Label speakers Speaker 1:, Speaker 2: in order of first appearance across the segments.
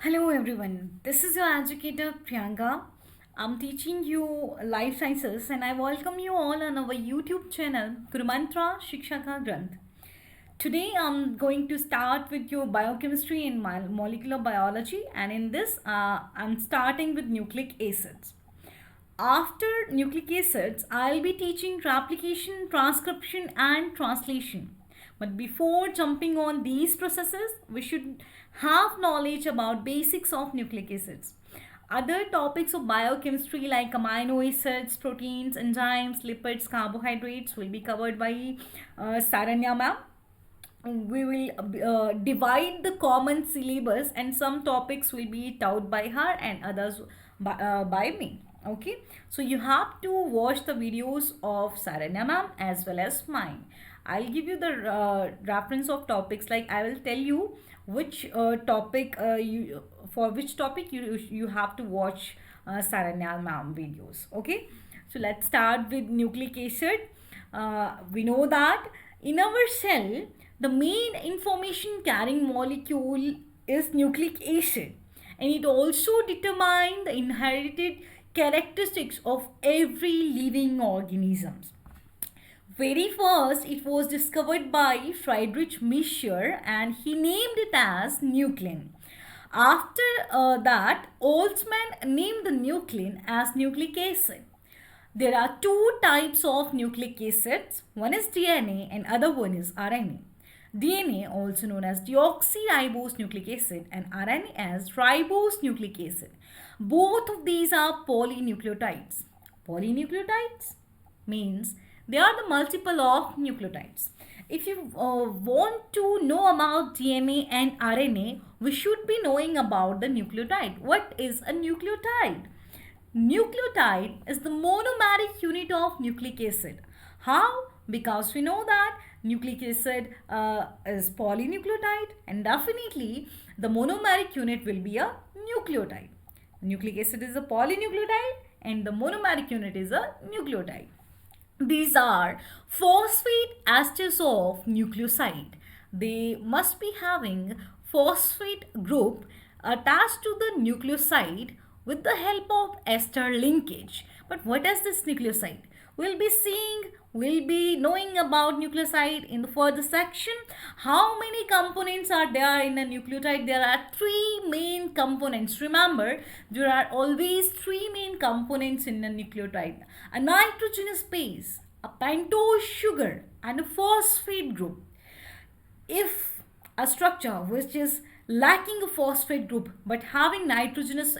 Speaker 1: Hello everyone, this is your educator Priyanka. I'm teaching you life sciences and I welcome you all on our YouTube channel Gurumantra Shiksha Ka Granth. Today I'm going to start with your biochemistry and molecular biology, and in this I'm starting with nucleic acids. After nucleic acids, I'll be teaching replication, transcription, and translation. But before jumping on these processes, we should have knowledge about basics of nucleic acids. Other topics of biochemistry like amino acids, proteins, enzymes, lipids, carbohydrates will be covered by Saranya ma'am. We will divide the common syllabus, and some topics will be taught by her and others by me. Okay, so you have to watch the videos of Saranya ma'am as well as mine. I'll give you the reference of topics, like I will tell you which topic you for which topic you have to watch Saranya ma'am videos. Okay, so let's start with nucleic acid. We know that in our cell, the main information carrying molecule is nucleic acid, and it also determines the inherited characteristics of every living organisms. Very first, it was discovered by Friedrich Mischer and he named it as nuclein. After that, Oltzmann named the nuclein as nucleic acid. There are two types of nucleic acids. One is DNA and other one is RNA. DNA, also known as deoxyribose nucleic acid, and RNA as ribose nucleic acid. Both of these are polynucleotides. Polynucleotides means they are the multiple of nucleotides. If you want to know about DNA and RNA, we should be knowing about the nucleotide. What is a nucleotide? Nucleotide is the monomeric unit of nucleic acid. How? Because we know that nucleic acid is polynucleotide, and definitely the monomeric unit will be a nucleotide. Nucleic acid is a polynucleotide and the monomeric unit is a nucleotide. These are phosphate esters of nucleoside. They must be having phosphate group attached to the nucleoside with the help of ester linkage. But what is this nucleoside? We'll be knowing about nucleoside in the further section. How many components are there in a nucleotide? There are three main components. Remember, there are always three main components in a nucleotide: a nitrogenous base, a pentose sugar, and a phosphate group. If a structure which is lacking a phosphate group but having nitrogenous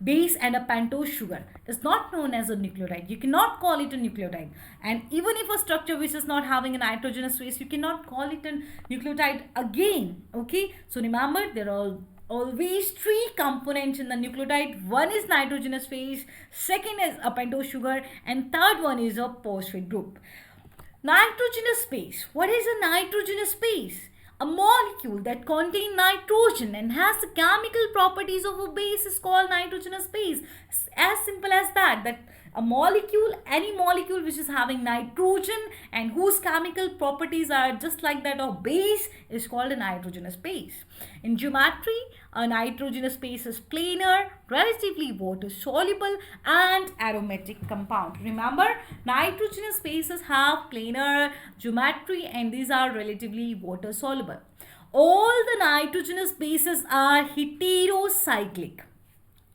Speaker 1: base and a pentose sugar is not known as a nucleotide, you cannot call it a nucleotide. And even if a structure which is not having a nitrogenous base, you cannot call it a nucleotide again. Okay, so remember, there are always three components in the nucleotide. One is nitrogenous base, second is a pentose sugar, and third one is a phosphate group. Nitrogenous base. What is a nitrogenous base? A molecule that contains nitrogen and has the chemical properties of a base is called nitrogenous base. As simple as that. That a molecule, any molecule which is having nitrogen and whose chemical properties are just like that of base, is called a nitrogenous base. In geometry, a nitrogenous base is planar, relatively water soluble, and aromatic compound. Remember, nitrogenous bases have planar geometry and these are relatively water soluble. All the nitrogenous bases are heterocyclic.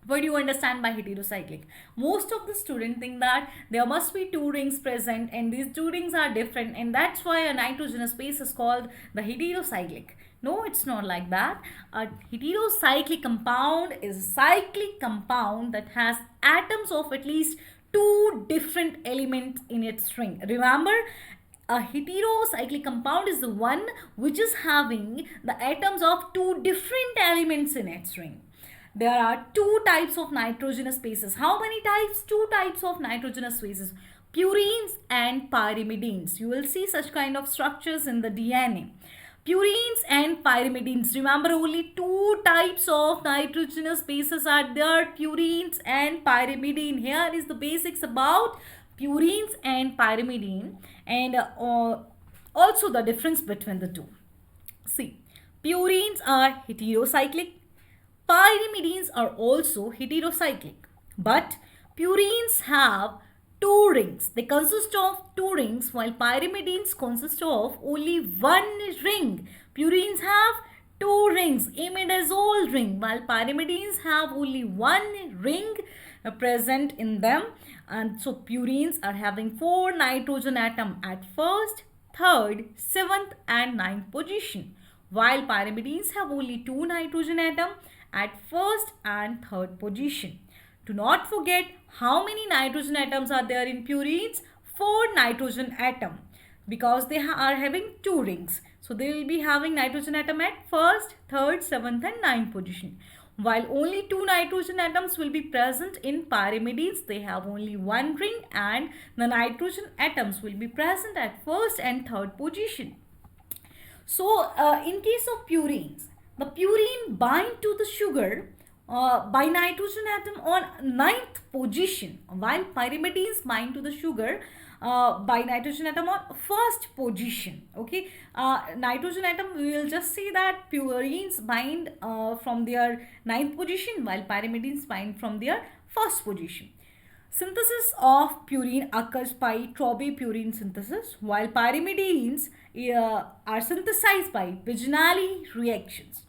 Speaker 1: What do you understand by heterocyclic? Most of the students think that there must be two rings present and these two rings are different, and that's why a nitrogenous base is called the heterocyclic. No, it's not like that. A heterocyclic compound is a cyclic compound that has atoms of at least two different elements in its ring. Remember, a heterocyclic compound is the one which is having the atoms of two different elements in its ring. There are two types of nitrogenous bases. How many types? Two types of nitrogenous bases: purines and pyrimidines. You will see such kind of structures in the DNA. Purines and pyrimidines. Remember, only two types of nitrogenous bases are there: purines and pyrimidine. Here is the basics about purines and pyrimidine, and also the difference between the two. See, purines are heterocyclic, Pyrimidines are also heterocyclic, but purines have two rings. They consist of two rings while pyrimidines consist of only one ring. Purines have two rings, imidazole ring, while pyrimidines have only one ring present in them. And so purines are having four nitrogen atom at first, third, seventh and ninth position, while pyrimidines have only two nitrogen atom at first and third position. Do not forget how many nitrogen atoms are there in purines. Four nitrogen atom, because they are having two rings. So they will be having nitrogen atom at first, third, seventh and ninth position. While only two nitrogen atoms will be present in pyrimidines, they have only one ring, and the nitrogen atoms will be present at first and third position. So, in case of purines, the purine bind to the sugar by nitrogen atom on ninth position, while pyrimidines bind to the sugar by nitrogen atom on first position. Okay, nitrogen atom, we will just see that purines bind from their ninth position, while pyrimidines bind from their first position. Synthesis of purine occurs by trobepurine synthesis, while pyrimidines are synthesized by Viginali reactions.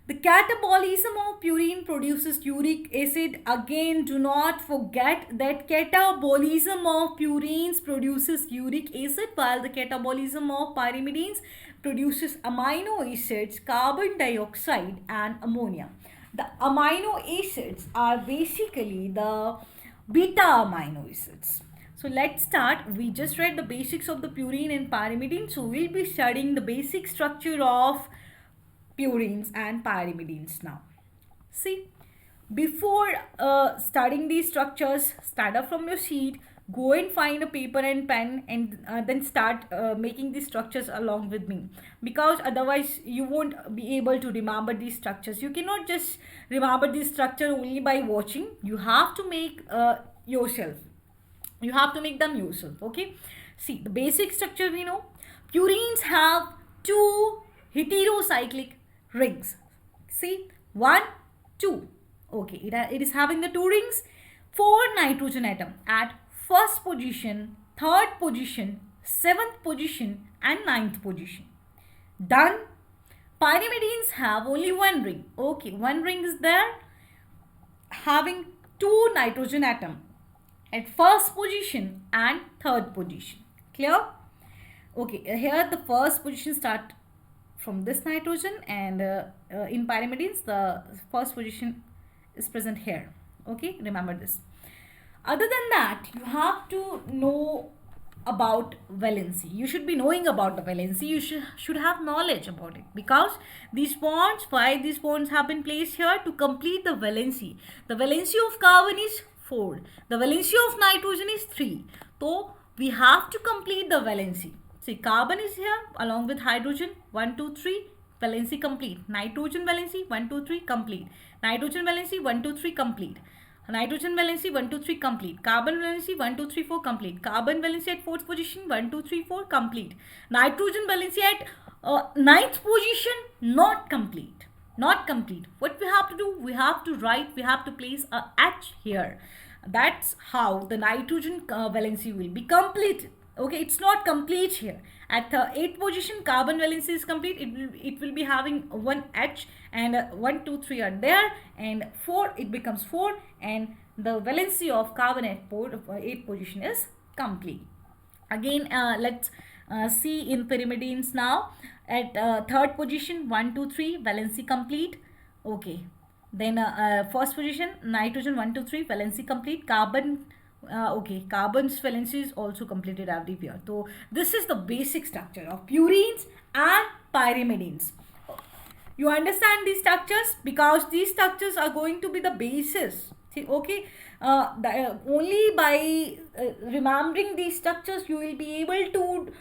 Speaker 1: The catabolism of purine produces uric acid. Again, do not forget that catabolism of purines produces uric acid, while the catabolism of pyrimidines produces amino acids, carbon dioxide and ammonia. The amino acids are basically the beta amino acids. So let's start. We just read the basics of the purine and pyrimidine. So we'll be studying the basic structure of purines and pyrimidines now. See, before studying these structures, stand up from your seat, go and find a paper and pen, and then start making these structures along with me, because otherwise you won't be able to remember these structures. You cannot just remember this structure only by watching. You have to make yourself. You have to make them yourself. Okay, see, the basic structure we know. Purines have two heterocyclic rings. See, 1, 2. Okay, it is having the two rings, four nitrogen atom at first position, third position, seventh position and ninth position. Done. Pyrimidines have only one ring. Okay, one ring is there, having two nitrogen atom at first position and third position. Clear? Okay, here the first position start from this nitrogen, and in pyrimidines the first position is present here. Okay, remember this. Other than that, you have to know about valency. You should be knowing about the valency. You should have knowledge about it, because these bonds, why these bonds have been placed here? To complete the valency. The valency of carbon is 4. The valency of nitrogen is 3. So we have to complete the valency. See, carbon is here along with hydrogen, 1, 2, 3, valency complete. Nitrogen valency, 1, 2, 3, complete. Nitrogen valency, 1, 2, 3, complete. Nitrogen valency, 1, 2, 3, complete. Carbon valency, 1, 2, 3, 4, complete. Carbon valency at 4th position, 1, 2, 3, 4, complete. Nitrogen valency at 9th position, not complete. Not complete. What we have to do? We have to write, we have to place a H here. That's how the nitrogen valency will be complete. Okay, it's not complete here. At the 8th position, carbon valency is complete. It will be having one H, and 1, 2, 3 are there, and 4, it becomes 4, and the valency of carbon at 8th position is complete. Again, let's see in pyrimidines now. At 3rd position, 1, 2, 3, valency complete. Okay, then first position, nitrogen 1, 2, 3, valency complete. Carbon, okay, carbon's valency is also completed everywhere. So this is the basic structure of purines and pyrimidines. You understand these structures, because these structures are going to be the basis. See, okay, only by remembering these structures you will be able to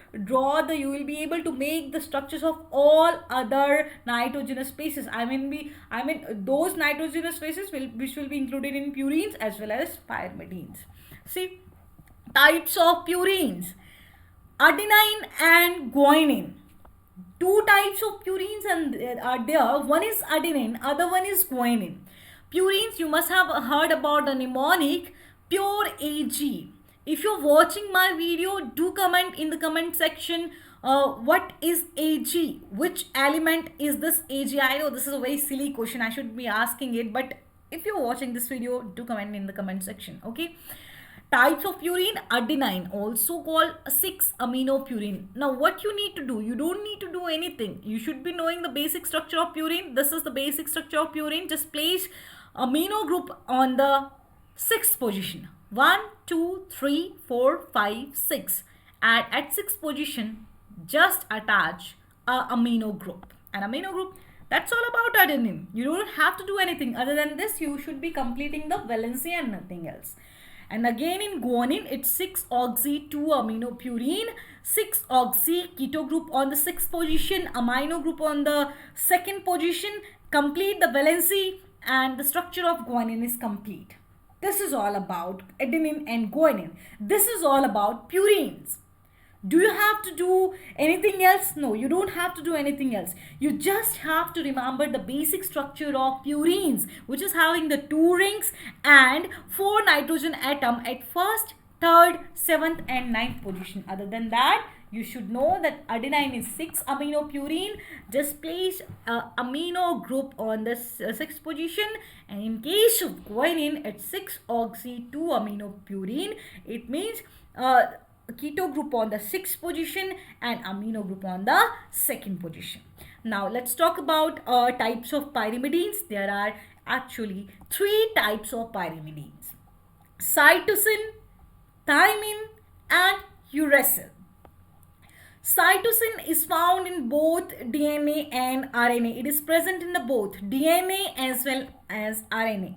Speaker 1: you will be able to make the structures of all other nitrogenous bases. I mean those nitrogenous bases which will be included in purines as well as pyrimidines. See, types of purines: adenine and guanine. Two types of purines and are there. One is adenine, other one is guanine. Purines, you must have heard about the mnemonic pure AG. If you're watching my video, do comment in the comment section what is AG, which element is this AG. I know this is a very silly question, I should be asking it, but if you're watching this video, do comment in the comment section. Okay, types of purine: adenine, also called 6-aminopurine. Now what you need to do, you don't need to do anything, you should be knowing the basic structure of purine. This is the basic structure of purine. Just place amino group on the sixth position. 1 2 3 4 5 6. At sixth position, just attach a amino group. An amino group, that's all about adenine. You don't have to do anything other than this. You should be completing the valency and nothing else. And again in guanine, it's 6-oxy-2-aminopurine, 6-oxy keto group on the sixth position, amino group on the second position. Complete the valency and the structure of guanine is complete. This is all about adenine and guanine. This is all about purines. Do you have to do anything else? No, you don't have to do anything else. You just have to remember the basic structure of purines, which is having the 2 rings and 4 nitrogen atom at first, third, seventh and ninth position. Other than that, you should know that adenine is 6-aminopurine. Just place amino group on the sixth position, and in case of guanine, it's 6-oxy-2-aminopurine. It means keto group on the sixth position and amino group on the second position. Now let's talk about types of pyrimidines. There are actually 3 types of pyrimidines: cytosine, thymine and uracil. Cytosine is found in both DNA and RNA. It is present in the both DNA as well as RNA.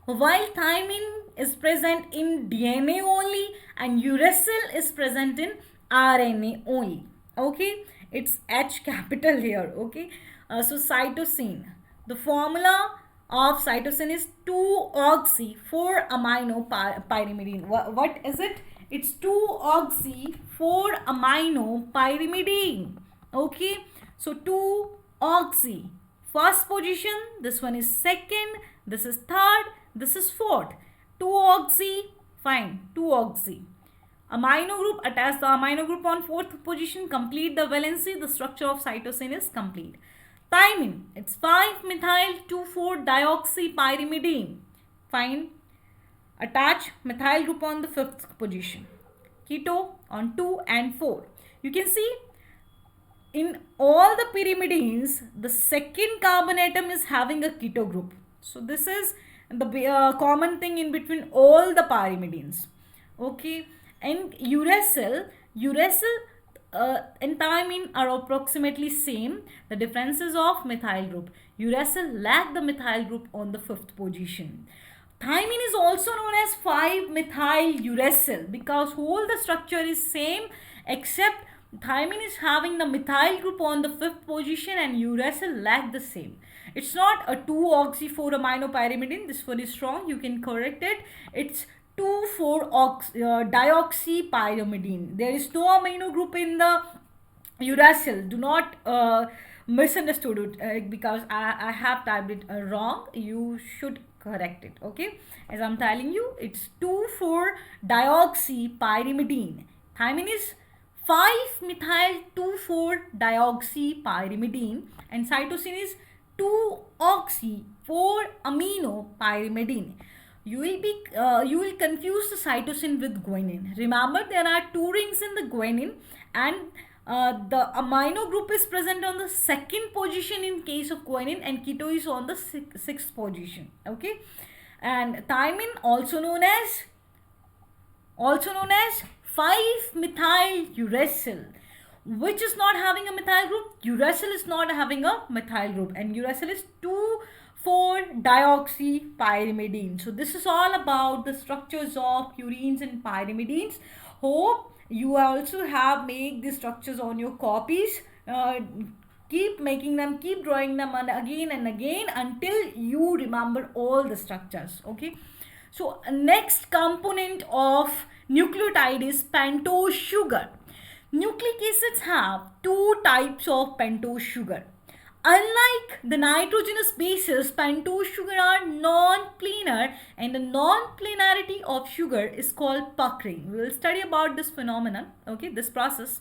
Speaker 1: While thymine is present in DNA only and uracil is present in RNA only. Okay, it's H capital here. Okay, so cytosine. The formula of cytosine is 2-oxy-4-aminopyrimidine. What is it? It's 2-oxy-4-aminopyrimidine. Okay, so 2-oxy. First position, this one is second, this is third, this is fourth. 2-oxy, fine, 2-oxy. Amino group, attach the amino group on fourth position, complete the valency, the structure of cytosine is complete. Thymine, it's 5-methyl-2,4-dioxypyrimidine. Fine. Attach methyl group on the fifth position. Keto on 2 and 4. You can see in all the pyrimidines, the second carbon atom is having a keto group. So this is the common thing in between all the pyrimidines. Okay. And uracil and thymine are approximately same. The differences of methyl group. Uracil lack the methyl group on the fifth position. Thymine is also known as 5-methyl-uracil because whole the structure is same except thymine is having the methyl group on the fifth position and uracil lack the same. It's not a 2-oxy-4-aminopyrimidine. This one is wrong. You can correct it. It's 2,4-dioxypyrimidine. There is no amino group in the uracil. Do not misunderstood it because I have typed it wrong. You should correct it. Okay, as I'm telling you, it's 2,4-dioxypyrimidine. Thymine is 5-methyl-2,4-dioxypyrimidine and cytosine is 2-oxy-4-aminopyrimidine. You will confuse the cytosine with guanine. Remember, there are 2 rings in the guanine and the amino group is present on the second position in case of guanine and keto is on the sixth position. Okay, and thymine also known as 5-methyl-uracil, which is not having a methyl group. Uracil is not having a methyl group and uracil is 2,4-dioxypyrimidine. So this is all about the structures of purines and pyrimidines. Hope you also have made the structures on your copies. Keep making them, keep drawing them again and again until you remember all the structures. Okay, so next component of nucleotide is pentose sugar. Nucleic acids have two types of pentose sugar. Unlike the nitrogenous bases, pentose sugar are non-planar, and the non-planarity of sugar is called puckering. We will study about this phenomenon, okay, this process,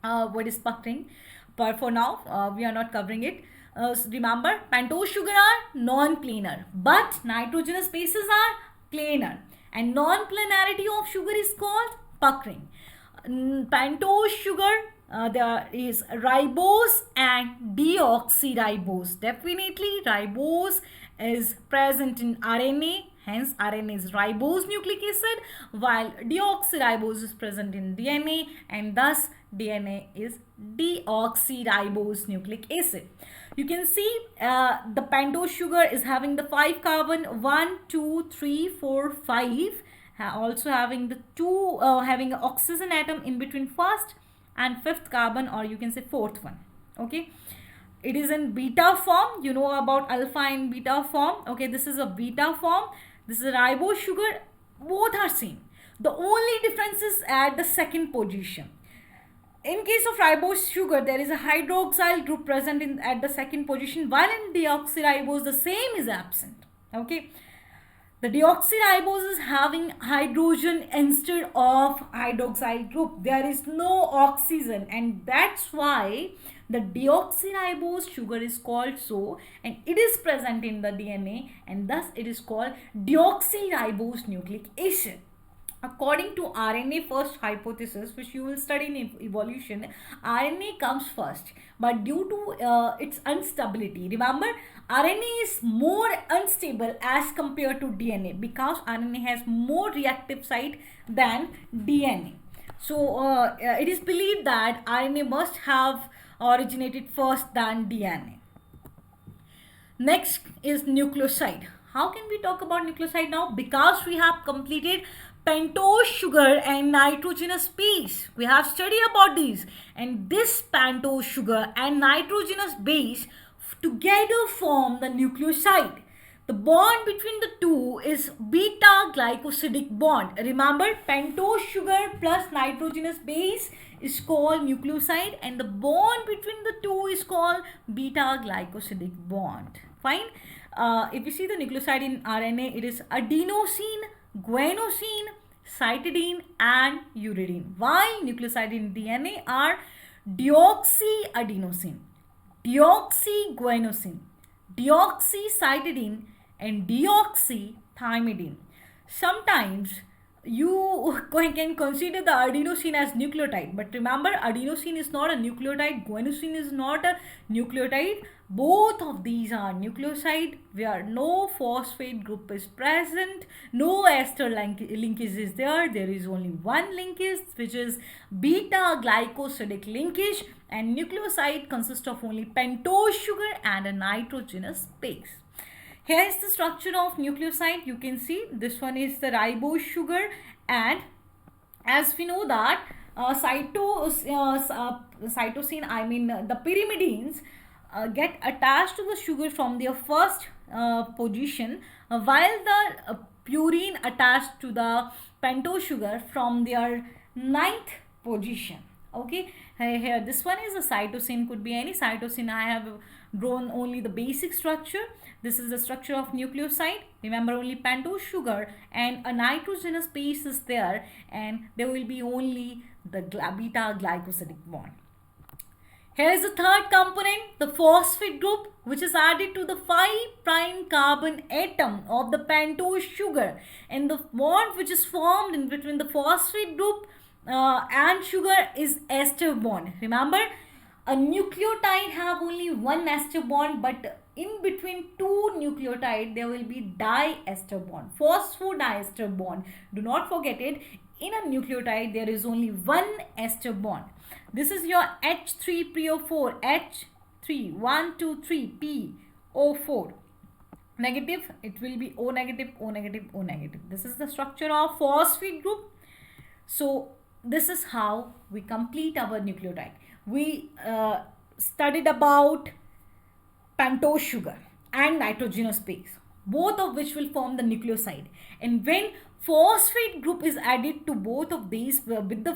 Speaker 1: what is puckering, but for now we are not covering it. Remember, pentose sugar are non-planar, but nitrogenous bases are planar, and non-planarity of sugar is called puckering. Pentose sugar, there is ribose and deoxyribose. Definitely ribose is present in RNA, hence RNA is ribose nucleic acid, while deoxyribose is present in DNA, and thus DNA is deoxyribose nucleic acid. You can see the pentose sugar is having the 5 carbon, 1, 2, 3, 4, 5, also having the two having an oxygen atom in between first and fifth carbon, or you can say fourth one. Okay, it is in beta form. You know about alpha and beta form. Okay, this is a beta form, this is a ribose sugar. Both are same, the only difference is at the second position. In case of ribose sugar, there is a hydroxyl group present in at the second position, while in deoxyribose the same is absent. Okay, the deoxyribose is having hydrogen instead of hydroxyl group. There is no oxygen, and that's why the deoxyribose sugar is called so, and it is present in the DNA, and thus it is called deoxyribose nucleic acid. According to RNA first hypothesis, which you will study in evolution, RNA comes first, but due to its instability, remember, RNA is more unstable as compared to DNA because RNA has more reactive site than DNA. So it is believed that RNA must have originated first than DNA. Next is nucleoside. How can we talk about nucleoside now? Because we have completed pentose sugar and nitrogenous base. We have studied about these, and this pentose sugar and nitrogenous base together form the nucleoside. The bond between the two is beta glycosidic bond. Remember, pentose sugar plus nitrogenous base is called nucleoside, and the bond between the two is called beta glycosidic bond. Fine. If you see the nucleoside in RNA, it is adenosine, guanosine, cytidine, and uridine. While nucleoside in DNA are deoxyadenosine, deoxyguanosine, deoxycytidine, and deoxythymidine. Sometimes you can consider the adenosine as nucleotide, but remember, adenosine is not a nucleotide, guanosine is not a nucleotide. Both of these are nucleoside where no phosphate group is present, no ester linkage is there. There is only one linkage, which is beta glycosidic linkage, and nucleoside consists of only pentose sugar and a nitrogenous base. Here is the structure of nucleoside. You can see this one is the ribose sugar, and as we know that cytosine, I mean the pyrimidines get attached to the sugar from their first position, while the purine attached to the pentose sugar from their ninth position. Okay, here this one is a cytosine, could be any cytosine. I have drawn only the basic structure. This is the structure of nucleoside. Remember, only pentose sugar and a nitrogenous base is there, and there will be only the beta glycosidic bond. Here is the third component, the phosphate group, which is added to the 5' carbon atom of the pentose sugar, and the bond which is formed in between the phosphate group and sugar is ester bond. Remember, a nucleotide have only one ester bond, but in between two nucleotide there will be diester bond, phosphodiester bond. Do not forget it. In a nucleotide there is only one ester bond. This is your H3PO4, H3, 1, 2, 3, PO4. Negative, it will be O negative, O negative, O negative. This is the structure of phosphate group. So this is how we complete our nucleotide. We studied about pentose sugar and nitrogenous base. both of which will form the nucleoside. And when phosphate group is added to both of these with the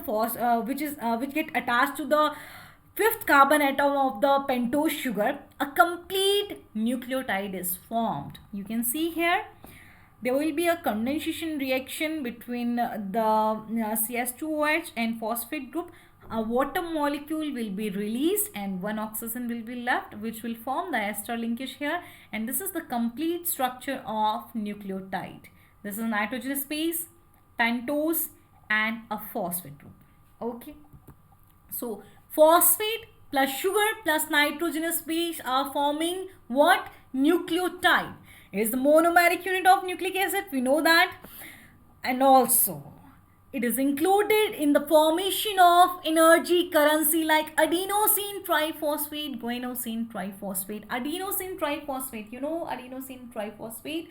Speaker 1: which get attached to the fifth carbon atom of the pentose sugar, a complete nucleotide is formed. You can see here there will be a condensation reaction between the CS2OH and phosphate group. A water molecule will be released and one oxygen will be left, which will form the ester linkage here, and this is the complete structure of nucleotide. This is nitrogenous base, pentose, and a phosphate group. Okay, so phosphate plus sugar plus nitrogenous base are forming what? Nucleotide. It is the monomeric unit of nucleic acid, we know that. And also it is included in the formation of energy currency like adenosine triphosphate, guanosine triphosphate. Adenosine triphosphate, you know adenosine triphosphate.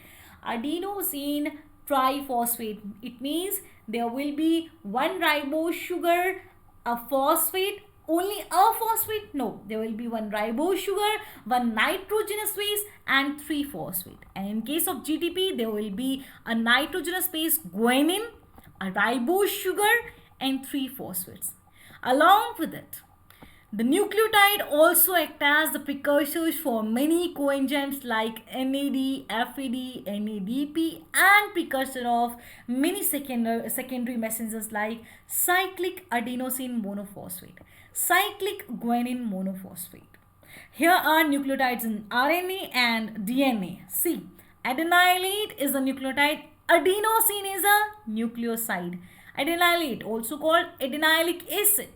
Speaker 1: Adenosine triphosphate, it means there will be one ribose sugar, a phosphate, only a phosphate? No, there will be one ribose sugar, one nitrogenous base, and three phosphate. And in case of GTP, there will be a nitrogenous base, guanine, a ribose sugar, and three phosphates. Along with it, the nucleotide also act as the precursors for many coenzymes like NAD, FAD, NADP, and precursor of many secondary messengers like cyclic adenosine monophosphate, cyclic guanine monophosphate. Here are nucleotides in RNA and DNA. See, adenylate is a nucleotide, adenosine is a nucleoside. Adenylate, also called adenylic acid.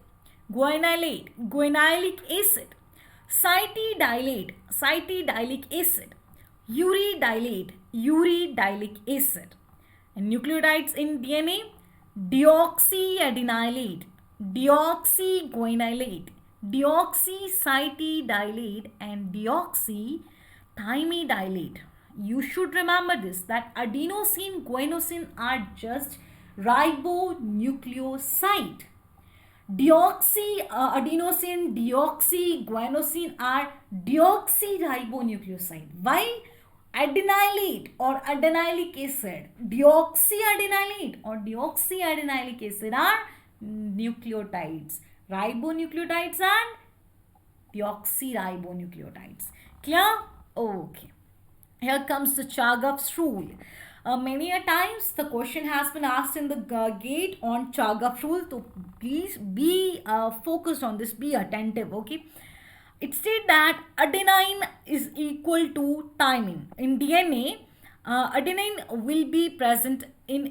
Speaker 1: Guanylate, guanylic acid. Cytidylate, cytidylic acid. Uridylate, uridylic acid. And nucleotides in DNA, deoxyadenylate, deoxyguanylate, deoxycytidylate, and deoxythymidylate. You should remember this, that adenosine, guanosine are just ribonucleoside. Adenosine, deoxyguanosine are deoxyribonucleoside. Why? Adenylate or adenylic acid, deoxyadenylate or deoxyadenylic acid are nucleotides, ribonucleotides and deoxyribonucleotides. Clear? Okay. Here comes the Chargaff's rule. Many a times the question has been asked in the gate on Chargaff rule, so please be focused on this, be attentive, okay. It states that adenine is equal to thymine. In DNA, adenine will be present in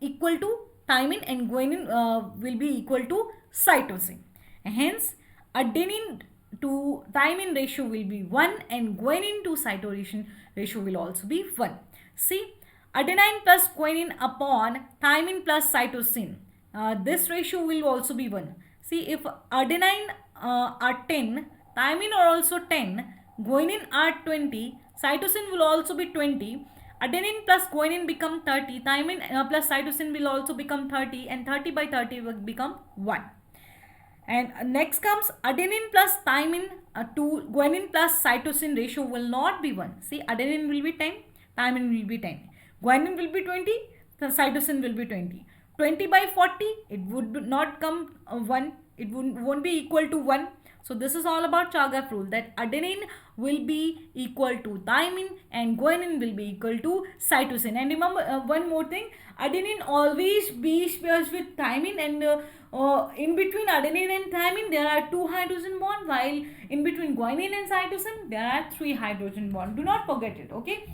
Speaker 1: equal to thymine, and guanine will be equal to cytosine. Hence, adenine to thymine ratio will be 1 and guanine to cytosine ratio will also be 1. See, adenine plus guanine upon thymine plus cytosine. This ratio will also be 1. See, if adenine are 10, thymine are also 10, guanine are 20, cytosine will also be 20. Adenine plus guanine become 30, thymine plus cytosine will also become 30, and 30 by 30 will become 1. And next comes adenine plus thymine to guanine plus cytosine ratio will not be 1. See, adenine will be 10, thymine will be 10. Guanine will be 20, the cytosine will be 20. 20 by 40, it would not come 1. It won't be equal to 1. So this is all about Chargaff rule, that adenine will be equal to thymine and guanine will be equal to cytosine. And remember one more thing, adenine always base pairs with thymine, and in between adenine and thymine there are 2 hydrogen bonds, while in between guanine and cytosine there are 3 hydrogen bonds. Do not forget it, okay.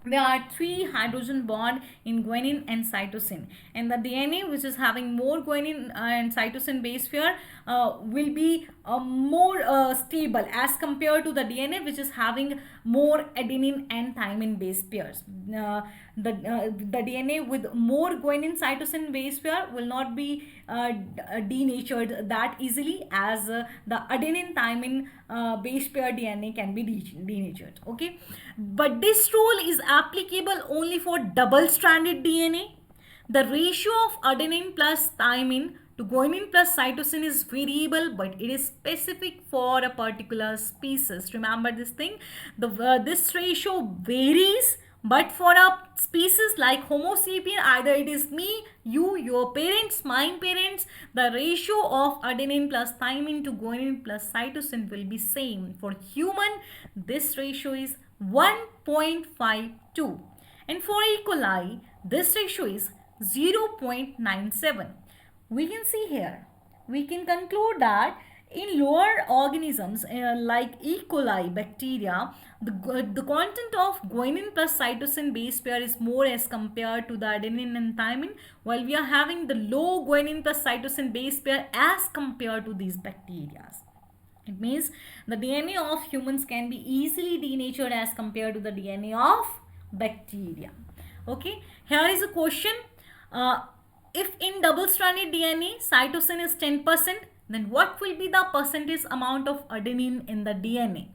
Speaker 1: There are 3 hydrogen bond in guanine and cytosine, and the DNA which is having more guanine and cytosine base pair will be more stable as compared to the DNA which is having more adenine and thymine base pairs. The DNA with more guanine cytosine base pair will not be denatured that easily as the adenine thymine base pair DNA can be denatured, okay. But this rule is applicable only for double stranded DNA. The ratio of adenine plus thymine to guanine plus cytosine is variable, but it is specific for a particular species. Remember this thing. This ratio varies, but for a species like Homo sapien, either it is me, you, your parents, my parents, the ratio of adenine plus thymine to guanine plus cytosine will be same. For human, this ratio is 1.52. And for E. coli, this ratio is 0.97. We can see here, we can conclude that in lower organisms like E. coli bacteria, the content of guanine plus cytosine base pair is more as compared to the adenine and thymine, while we are having the low guanine plus cytosine base pair as compared to these bacteria. It means the DNA of humans can be easily denatured as compared to the DNA of bacteria. Okay, here is a question. If in double-stranded DNA, cytosine is 10%, then what will be the percentage amount of adenine in the DNA?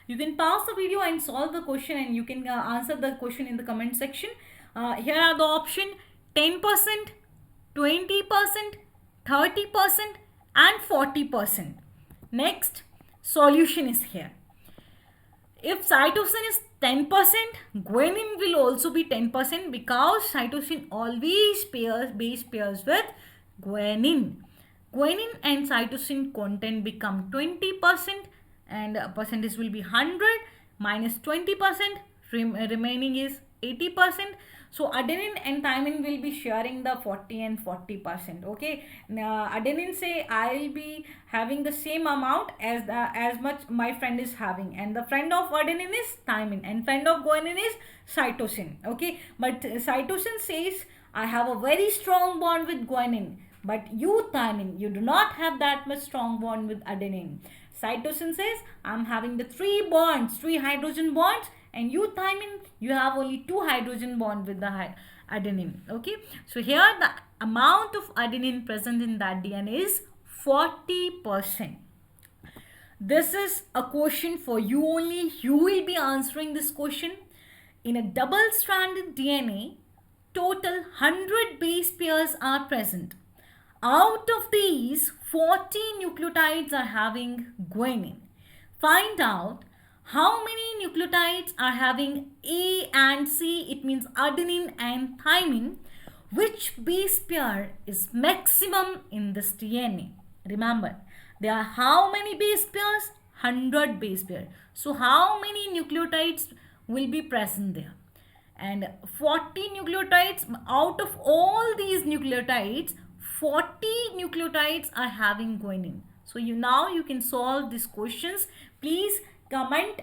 Speaker 1: You can pause the video and solve the question, and you can answer the question in the comment section. Here are the options: 10%, 20%, 30%, and 40%. Next, solution is here. If cytosine is 10%, guanine will also be 10% because cytosine always base pairs with guanine. Guanine and cytosine content become 20% and percentage will be 100 minus 20%, remaining is 80%. So adenine and thymine will be sharing the 40 and 40%. Okay, now adenine say I'll be having the same amount as much my friend is having, and the friend of adenine is thymine, and friend of guanine is cytosine. Okay, but cytosine says I have a very strong bond with guanine, but you thymine, you do not have that much strong bond with adenine. Cytosine says I'm having the three hydrogen bonds, and you thymine, you have only 2 hydrogen bond with the adenine. Okay, so here the amount of adenine present in that DNA is 40%. This is a question for you only. You will be answering this question. In a double-stranded DNA, total 100 base pairs are present. Out of these, 40 nucleotides are having guanine. Find out how many nucleotides are having A and C, it means adenine and thymine, which base pair is maximum in this DNA. Remember, there are how many base pairs? 100 base pair. So how many nucleotides will be present there? And 40 nucleotides, out of all these nucleotides, 40 nucleotides are having guanine. So now you can solve these questions. Please comment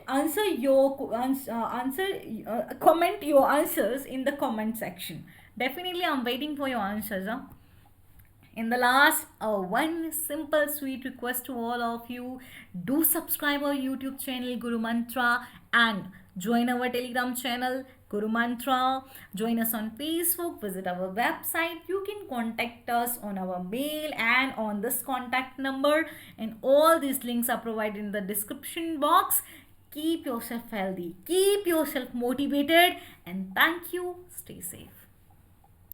Speaker 1: comment your answers in the comment section. Definitely I'm waiting for your answers. In the last, one simple sweet request to all of you: do subscribe our YouTube channel Guru Mantra and join our Telegram channel Guru Mantra. Join us on Facebook, visit our website. You can contact us on our mail and on this contact number, and all these links are provided in the description box. Keep yourself healthy, keep yourself motivated, and thank you. Stay safe.